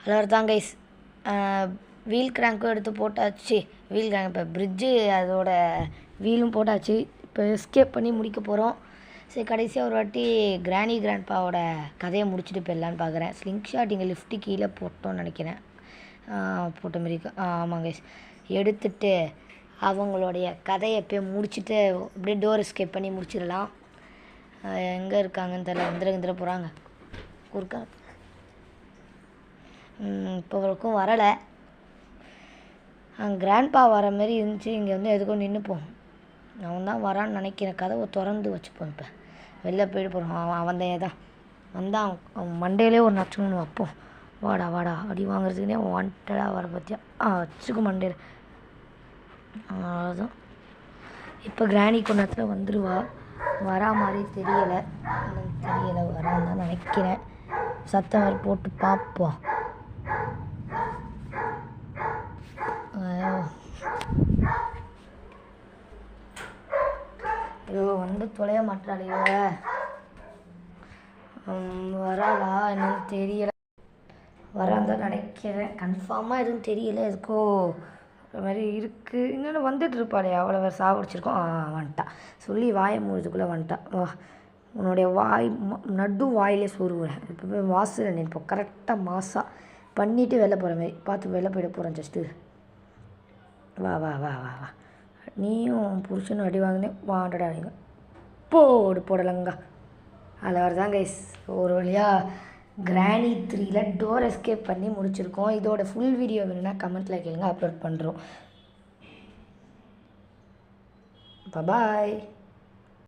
அவ்வளோதான் guys. Wheel கிராங்க்கும் எடுத்து போட்டாச்சு. வீல் கிராங்க் இப்போ பிரிட்ஜு அதோட வீலும் போட்டாச்சு. இப்போ எஸ்கேப் பண்ணி முடிக்க போகிறோம். சரி, கடைசியாக ஒரு வாட்டி கிராணி கிராண்ட்பாவோட கதையை முடிச்சுட்டு போயிடலான்னு பார்க்குறேன். ஸ்லிங் ஷாட் இங்கே லிஃப்ட்டு கீழே போட்டோன்னு நினைக்கிறேன். போட்ட மாரி ஆமாம் கைஸ். எடுத்துட்டு அவங்களுடைய கதையை போய் முடிச்சுட்டு அப்படியே டோர் எஸ்கேப் பண்ணி முடிச்சிடலாம். எங்கே இருக்காங்கன்னு தெரியல. எந்திர போகிறாங்க குறுக்கா. இப்போ வரைக்கும் வரலை. கிராண்ட்பா வர மாதிரி இருந்துச்சு. இங்கே வந்து எதுக்கும் நின்றுப்போம். அவன் தான் வரான்னு நினைக்கிறேன். கதவை திறந்து வச்சுப்போம். இப்போ வெளில போயிட்டு போகிறோம். அவன் தான் வந்தான். அவன் மண்டையிலே ஒரு நச்சுன்னு வைப்போம். வாடா அடி வாங்குறதுக்குனே வாண்டடாக வர பார்த்தியா? வச்சுக்கும் மண்டையில். அவ்வளோதான். இப்போ கிராணி கொஞ்ச நேரத்தில் வந்துடுவா. வரா மாதிரி தெரியலை. வரான்னு தான் நினைக்கிறேன். சத்தம் வேறு போட்டு பார்ப்போம். ஐயோ, வந்து தொலைய மாட்டாளையோ. வராளா என்னன்னு தெரியலை. வரான்னு தான் நினைக்கிறேன். கன்ஃபார்மாக எதுவும் தெரியலை. எதுக்கோ ஒரு மாதிரி இருக்குது. இன்னொன்று வந்துட்டு இருப்பாளே, அவ்வளோ வேறு சாவடிச்சிருக்கோம். வந்துட்டா. சொல்லி வாயை மூடுறதுக்குள்ளே வந்துட்டா. வா, உன்னுடைய வாய் நடு வாயிலே சொருவுறேன். இப்போ வாசல் நினைப்போம். கரெக்டாக மாசாக பண்ணிவிட்டு வெளில போகிற மாதிரி பார்த்து வெளில போயிட போகிறேன். ஜஸ்ட்டு வா வா வா வா வா நீயும் புருஷனும் அடி வாங்கினேன். வாண்டடா அடிங்க போடலங்க. அதில் வரதான் கைஸ். ஒரு வழியாக கிராணி 3ல் டோர் எஸ்கேப் பண்ணி முடிச்சிருக்கோம். இதோட ஃபுல் வீடியோ வேணுன்னா கமெண்ட்டில் கேளுங்க, அப்லோட் பண்ணுறோம். பாய்.